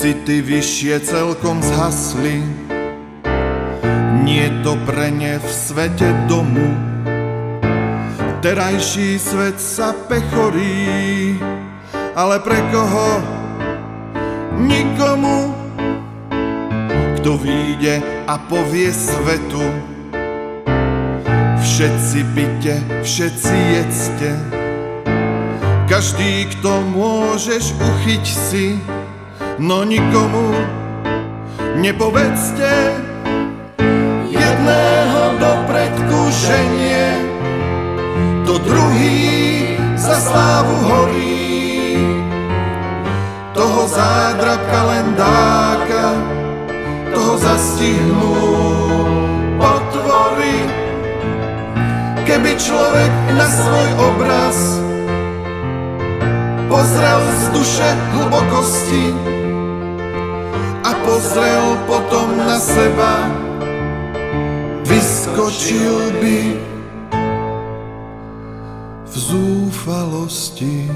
city vyššie celkom zhasli. Nie to pre ne v svete domu, terajší svet sa pechorí, ale pre koho? Nikomu. Kto vyjde a povie svetu: všetci pite, všetci jedzte. Každý, kto môžeš, uchyť si, no nikomu nepovedzte. Jedného do predkúšenie, to druhý za slávu horí. Toho zádrabka len dáka, toho zastihnú potvory. Keby človek na svoj obraz pozrel z duše hlbokosti a pozrel potom na seba, vyskočil by v zúfalosti.